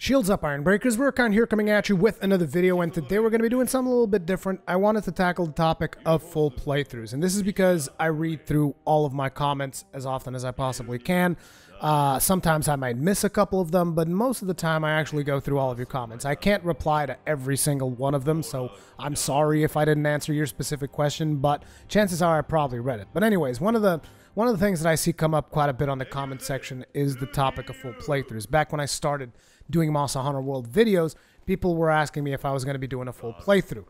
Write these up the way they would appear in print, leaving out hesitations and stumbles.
Shields up, Iron Breakers. Rurikhan here coming at you with another video, and today we're going to be doing something a little bit different. I wanted to tackle the topic of full playthroughs, and this is because I read through all of my comments as often as I possibly can. Sometimes I might miss a couple of them, but most of the time I actually go through all of your comments. I can't reply to every single one of them, so I'm sorry if I didn't answer your specific question, but chances are I probably read it. But anyways, one of the things that I see come up quite a bit on the comment section is the topic of full playthroughs. Back when I started doing Monster Hunter World videos, people were asking me if I was going to be doing a full playthrough.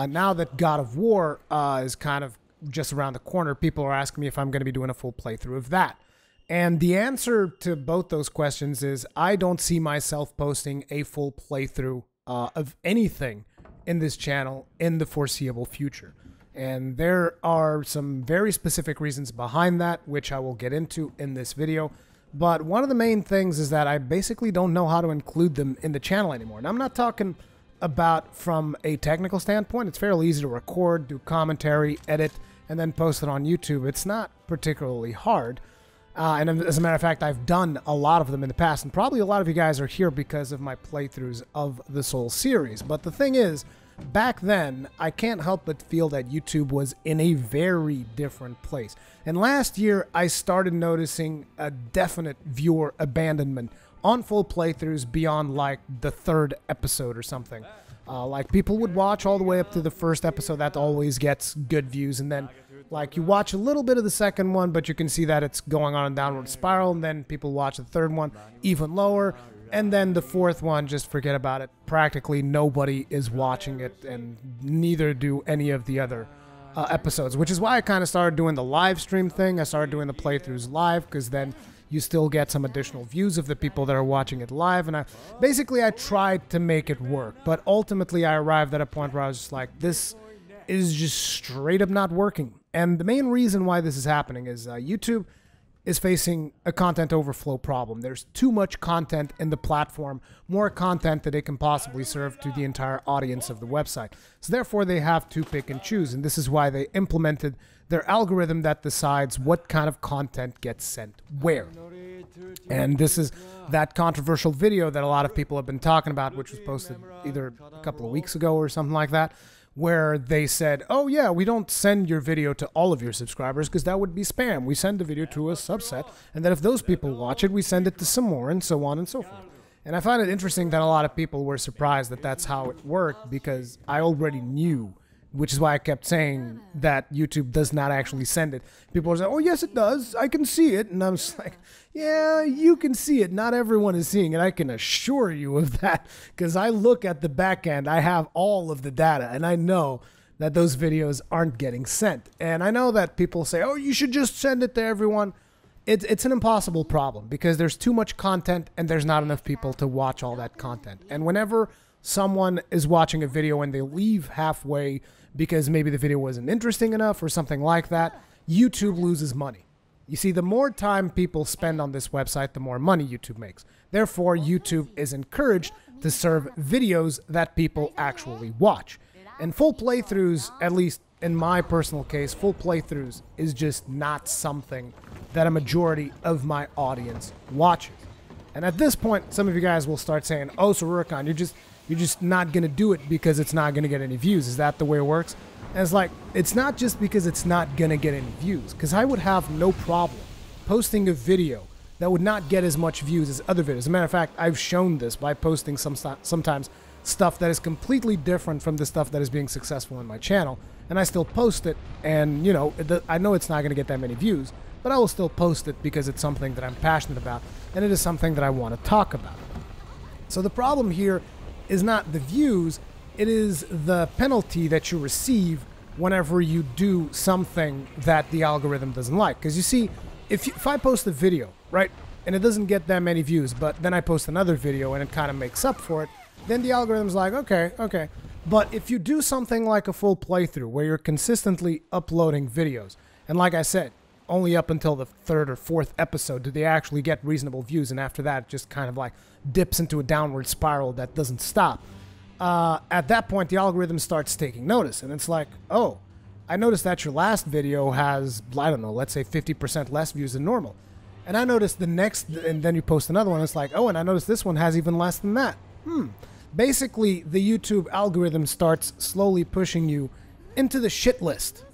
Now that God of War is kind of just around the corner, people are asking me if I'm going to be doing a full playthrough of that. And the answer to both those questions is I don't see myself posting a full playthrough of anything in this channel in the foreseeable future. And there are some very specific reasons behind that, which I will get into in this video. But one of the main things is that I basically don't know how to include them in the channel anymore. And I'm not talking about from a technical standpoint. It's fairly easy to record, do commentary, edit, and then post it on YouTube. It's not particularly hard. And as a matter of fact, I've done a lot of them in the past. And probably a lot of you guys are here because of my playthroughs of the Soul series. But the thing is, back then, I can't help but feel that YouTube was in a very different place. And last year, I started noticing a definite viewer abandonment on full playthroughs beyond like the third episode or something. Like people would watch all the way up to the first episode. That always gets good views. And then like you watch a little bit of the second one, but you can see that it's going on a downward spiral. And then people watch the third one even lower. And then the fourth one, just forget about it. Practically nobody is watching it, and neither do any of the other episodes, which is why I kind of started doing the live stream thing. I started doing the playthroughs live, because then you still get some additional views of the people that are watching it live. And I tried to make it work, but ultimately I arrived at a point where I was just like, this is just straight up not working. And the main reason why this is happening is YouTube is facing a content overflow problem. There's too much content in the platform, more content that it can possibly serve to the entire audience of the website. So therefore they have to pick and choose, and this is why they implemented their algorithm that decides what kind of content gets sent where. And this is that controversial video that a lot of people have been talking about, which was posted either a couple of weeks ago or something like that, where they said, oh yeah, we don't send your video to all of your subscribers because that would be spam. We send the video to a subset, and then if those people watch it, we send it to some more, and so on and so forth. And I find it interesting that a lot of people were surprised that that's how it worked, because I already knew, which is why I kept saying that YouTube does not actually send it. People are saying, oh yes it does, I can see it. And I'm just like, yeah, you can see it. Not everyone is seeing it. I can assure you of that, because I look at the back end. I have all of the data, and I know that those videos aren't getting sent. And I know that people say, oh, you should just send it to everyone. It's an impossible problem, because there's too much content and there's not enough people to watch all that content. And whenever someone is watching a video and they leave halfway because maybe the video wasn't interesting enough or something like that, YouTube loses money. You see, the more time people spend on this website, the more money YouTube makes. Therefore, YouTube is encouraged to serve videos that people actually watch. And full playthroughs, at least in my personal case, full playthroughs is just not something that a majority of my audience watches. And at this point, some of you guys will start saying, oh, so Rurikhan, you're just not going to do it because it's not going to get any views. Is that the way it works? And it's like, it's not just because it's not going to get any views, because I would have no problem posting a video that would not get as much views as other videos. As a matter of fact, I've shown this by posting sometimes stuff that is completely different from the stuff that is being successful in my channel, and I still post it, and you know, I know it's not going to get that many views, but I will still post it because it's something that I'm passionate about, and it is something that I want to talk about. So the problem here is not the views, it is the penalty that you receive whenever you do something that the algorithm doesn't like. Because you see, if I post a video, right, and it doesn't get that many views, but then I post another video and it kind of makes up for it, then the algorithm's like, okay. But if you do something like a full playthrough where you're consistently uploading videos, and like I said, only up until the third or fourth episode do they actually get reasonable views, and after that it just kind of like dips into a downward spiral that doesn't stop. At that point, the algorithm starts taking notice, and it's like, oh, I noticed that your last video has, I don't know, let's say 50% less views than normal. And I noticed the next, and then you post another one. It's like, oh, and I noticed this one has even less than that. Basically, the YouTube algorithm starts slowly pushing you into the shit list.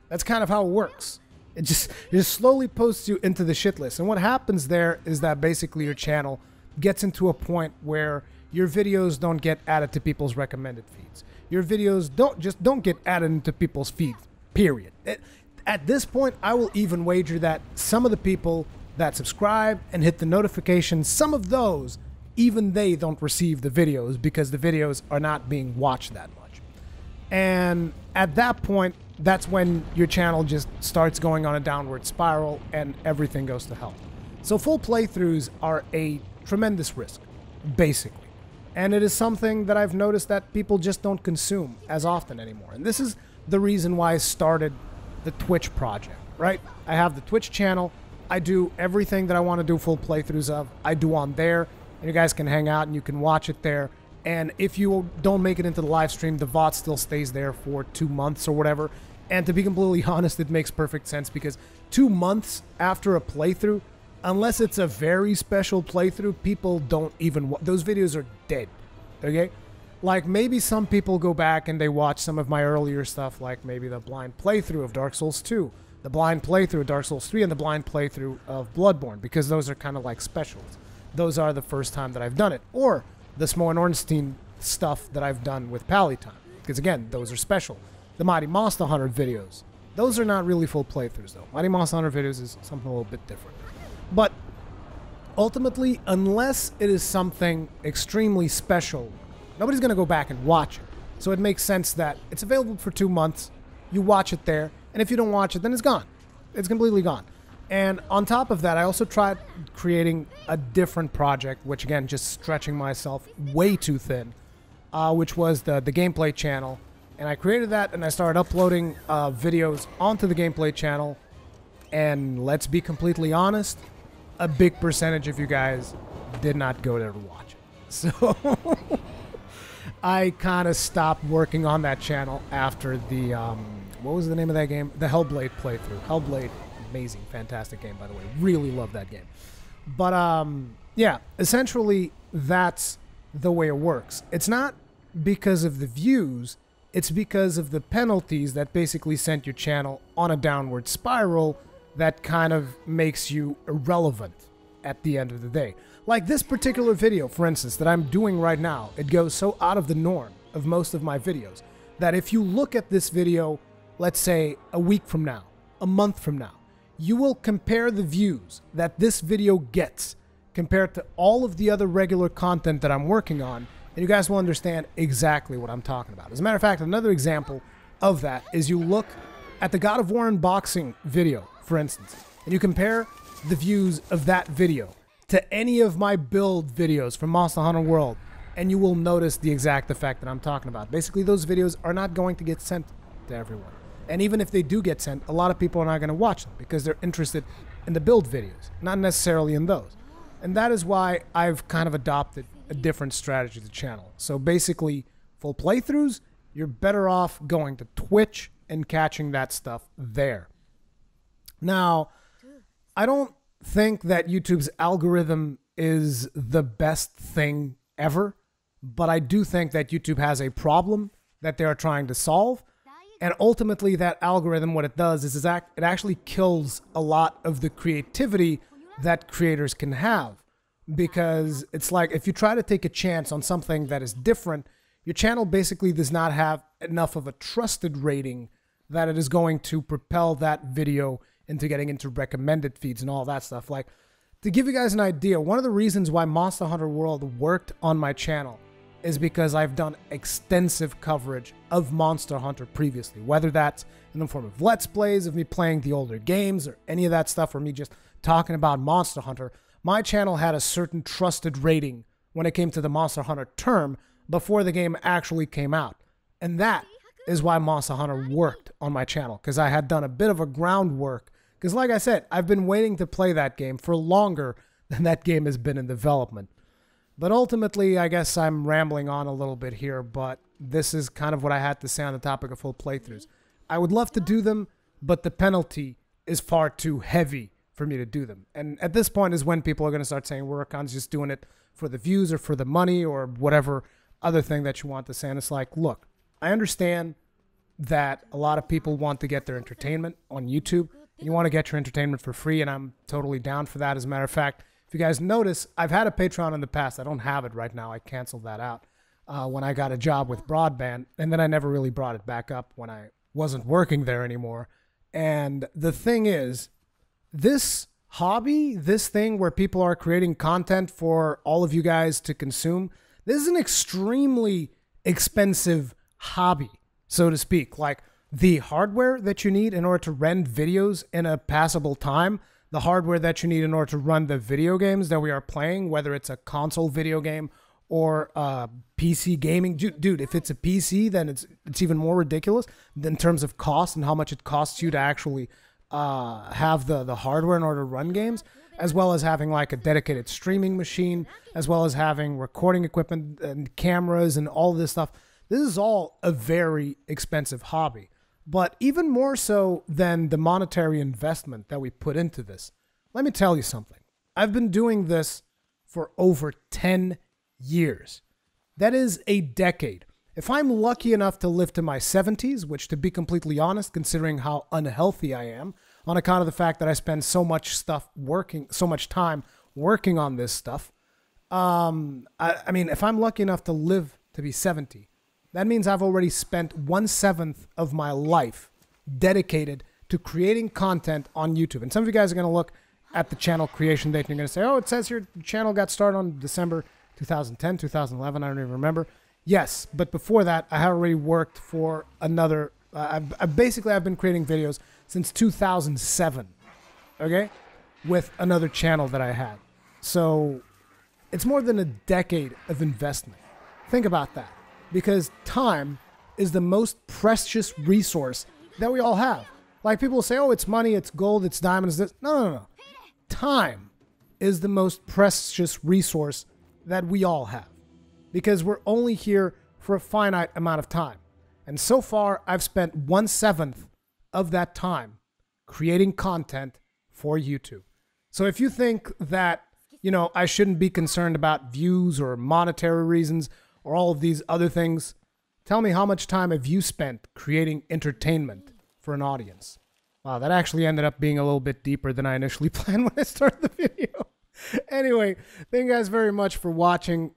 That's kind of how it works. It just slowly posts you into the shit list. And what happens there is that basically your channel gets into a point where your videos don't get added to people's recommended feeds. Your videos don't get added into people's feeds, period. At this point, I will even wager that some of the people that subscribe and hit the notifications, some of those, even they don't receive the videos because the videos are not being watched that much. And at that point, that's when your channel just starts going on a downward spiral and everything goes to hell. So full playthroughs are a tremendous risk, basically. And it is something that I've noticed that people just don't consume as often anymore. And this is the reason why I started the Twitch project, right? I have the Twitch channel. I do everything that I want to do full playthroughs of. I do on there. And you guys can hang out and you can watch it there. And if you don't make it into the live stream, the VOD still stays there for 2 months or whatever. And to be completely honest, it makes perfect sense because 2 months after a playthrough, unless it's a very special playthrough, people don't even... Those videos are dead, okay? Like, maybe some people go back and they watch some of my earlier stuff, like maybe the blind playthrough of Dark Souls 2, the blind playthrough of Dark Souls 3, and the blind playthrough of Bloodborne, because those are kind of like specials. Those are the first time that I've done it. Or the Smo and Ornstein stuff that I've done with Pallytime, because again, those are special. The Mighty Monster Hunter videos, those are not really full playthroughs though. Mighty Monster Hunter videos is something a little bit different. But ultimately, unless it is something extremely special, nobody's going to go back and watch it. So it makes sense that it's available for 2 months, you watch it there, and if you don't watch it, then it's gone. It's completely gone. And on top of that, I also tried creating a different project, which again, just stretching myself way too thin, which was the gameplay channel. And I created that and I started uploading videos onto the gameplay channel. And let's be completely honest, a big percentage of you guys did not go there to watch it. So I kind of stopped working on that channel after the, what was the name of that game? The Hellblade playthrough. Hellblade, amazing, fantastic game, by the way. Really love that game. But yeah, essentially that's the way it works. It's not because of the views, it's because of the penalties that basically sent your channel on a downward spiral that kind of makes you irrelevant at the end of the day. Like this particular video, for instance, that I'm doing right now, it goes so out of the norm of most of my videos that if you look at this video, let's say a week from now, a month from now, you will compare the views that this video gets compared to all of the other regular content that I'm working on, and you guys will understand exactly what I'm talking about. As a matter of fact, another example of that is you look at the God of War unboxing video, for instance, and you compare the views of that video to any of my build videos from Monster Hunter World, and you will notice the exact effect that I'm talking about. Basically, those videos are not going to get sent to everyone. And even if they do get sent, a lot of people are not going to watch them because they're interested in the build videos, not necessarily in those. And that is why I've kind of adopted a different strategy to the channel. So basically, full playthroughs, you're better off going to Twitch and catching that stuff there. Now, I don't think that YouTube's algorithm is the best thing ever, but I do think that YouTube has a problem that they are trying to solve. And ultimately, that algorithm, what it does is it actually kills a lot of the creativity that creators can have. Because it's like, if you try to take a chance on something that is different, your channel basically does not have enough of a trusted rating that it is going to propel that video into getting into recommended feeds and all that stuff. Like, to give you guys an idea, one of the reasons why Monster Hunter World worked on my channel is because I've done extensive coverage of Monster Hunter previously, whether that's in the form of Let's Plays, of me playing the older games, or any of that stuff, or me just talking about Monster Hunter. My channel had a certain trusted rating when it came to the Monster Hunter term before the game actually came out. And that is why Monster Hunter worked on my channel, because I had done a bit of a groundwork. Because like I said, I've been waiting to play that game for longer than that game has been in development. But ultimately, I guess I'm rambling on a little bit here, but this is kind of what I had to say on the topic of full playthroughs. I would love to do them, but the penalty is far too heavy for me to do them. And at this point is when people are going to start saying Rurikhan's just doing it for the views or for the money or whatever other thing that you want to say. And it's like, look, I understand that a lot of people want to get their entertainment on YouTube. You want to get your entertainment for free, and I'm totally down for that. As a matter of fact, if you guys notice, I've had a Patreon in the past. I don't have it right now. I canceled that out when I got a job with broadband, and then I never really brought it back up when I wasn't working there anymore. And the thing is, this hobby, this thing where people are creating content for all of you guys to consume, this is an extremely expensive hobby, so to speak. Like the hardware that you need in order to render videos in a passable time, the hardware that you need in order to run the video games that we are playing, whether it's a console video game or PC gaming. Dude, if it's a PC, then it's even more ridiculous in terms of cost and how much it costs you to actually have the hardware in order to run games, as well as having like a dedicated streaming machine, as well as having recording equipment and cameras and all this stuff. This is all a very expensive hobby. But even more so than the monetary investment that we put into this, let me tell you something. I've been doing this for over 10 years. That is a decade. If I'm lucky enough to live to my 70s, which to be completely honest, considering how unhealthy I am, on account of the fact that I spend so much time working on this stuff, I mean, if I'm lucky enough to live to be 70, that means I've already spent 1/7 of my life dedicated to creating content on YouTube. And some of you guys are going to look at the channel creation date and you're going to say, oh, it says your channel got started on December 2010, 2011, I don't even remember. Yes, but before that, I had already worked for another, I've been creating videos since 2007, okay, with another channel that I had. So it's more than a decade of investment. Think about that, because time is the most precious resource that we all have. Like people say, oh, it's money, it's gold, it's diamonds, this. No. Time is the most precious resource that we all have, because we're only here for a finite amount of time. And so far, I've spent 1/7 of that time creating content for YouTube. So if you think that, you know, I shouldn't be concerned about views or monetary reasons or all of these other things, tell me, how much time have you spent creating entertainment for an audience? Wow, that actually ended up being a little bit deeper than I initially planned when I started the video. Anyway, thank you guys very much for watching.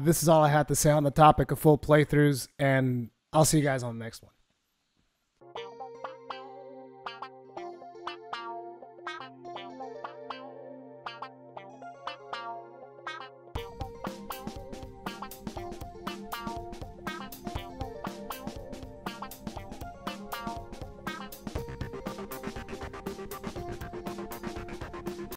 This is all I had to say on the topic of full playthroughs, and I'll see you guys on the next one.